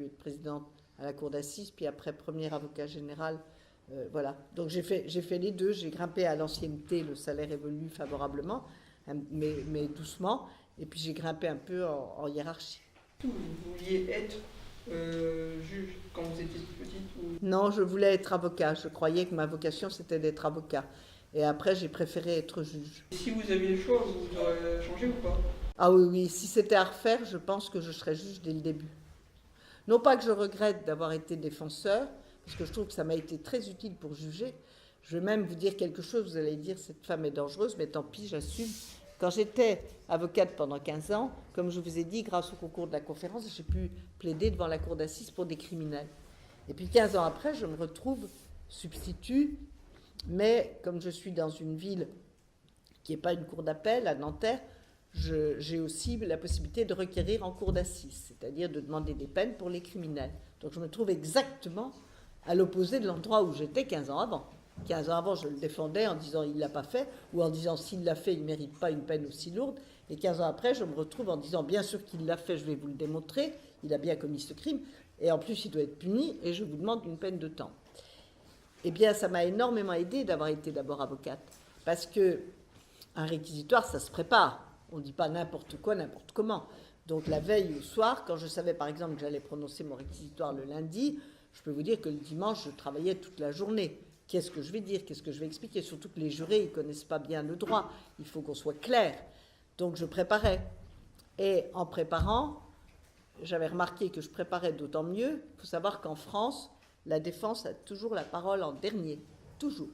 être présidente à la cour d'assises, puis après premier avocat général. Voilà. Donc j'ai fait les deux. J'ai grimpé à l'ancienneté, le salaire évolue favorablement, mais doucement. Et puis j'ai grimpé un peu en hiérarchie.
Vous vouliez être juge quand vous étiez petite ou...
Non, je voulais être avocat. Je croyais que ma vocation, c'était d'être avocat. Et après, j'ai préféré être juge.
Et si vous aviez le choix, vous auriez changé ou pas?
Ah oui. Si c'était à refaire, je pense que je serais juge dès le début. Non pas que je regrette d'avoir été défenseur, parce que je trouve que ça m'a été très utile pour juger. Je vais même vous dire quelque chose, vous allez dire cette femme est dangereuse, mais tant pis, j'assume. Quand j'étais avocate pendant 15 ans, comme je vous ai dit, grâce au concours de la conférence, j'ai pu plaider devant la cour d'assises pour des criminels. Et puis 15 ans après, je me retrouve substitut, mais comme je suis dans une ville qui n'est pas une cour d'appel, à Nanterre, j'ai aussi la possibilité de requérir en cour d'assises, c'est-à-dire de demander des peines pour les criminels. Donc je me trouve exactement à l'opposé de l'endroit où j'étais 15 ans avant. 15 ans avant, je le défendais en disant il ne l'a pas fait, ou en disant s'il l'a fait, il ne mérite pas une peine aussi lourde. Et 15 ans après, je me retrouve en disant bien sûr qu'il l'a fait, je vais vous le démontrer, il a bien commis ce crime, et en plus il doit être puni, et je vous demande une peine de temps. Eh bien, ça m'a énormément aidé d'avoir été d'abord avocate. Parce que un réquisitoire, ça se prépare. On ne dit pas n'importe quoi, n'importe comment. Donc la veille au soir, quand je savais par exemple que j'allais prononcer mon réquisitoire le lundi, je peux vous dire que le dimanche, je travaillais toute la journée. Qu'est-ce que je vais dire? Qu'est-ce que je vais expliquer? Surtout que les jurés, ils ne connaissent pas bien le droit. Il faut qu'on soit clair. Donc je préparais. Et en préparant, j'avais remarqué que je préparais d'autant mieux. Il faut savoir qu'en France, la défense a toujours la parole en dernier. Toujours.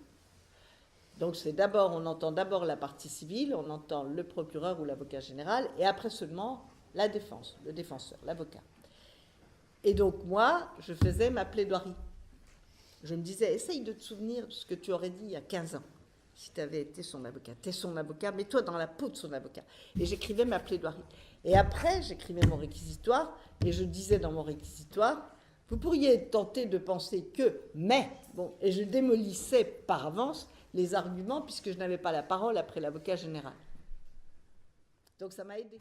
Donc c'est d'abord, on entend d'abord la partie civile, on entend le procureur ou l'avocat général, et après seulement la défense, le défenseur, l'avocat. Et donc moi, je faisais ma plaidoirie. Je me disais, essaye de te souvenir de ce que tu aurais dit il y a 15 ans, si tu avais été son avocat. Tu es son avocat, mets-toi dans la peau de son avocat. Et j'écrivais ma plaidoirie. Et après, j'écrivais mon réquisitoire, et je disais dans mon réquisitoire, vous pourriez tenter de penser que, mais, bon, et je démolissais par avance les arguments, puisque je n'avais pas la parole après l'avocat général. Donc ça m'a aidé.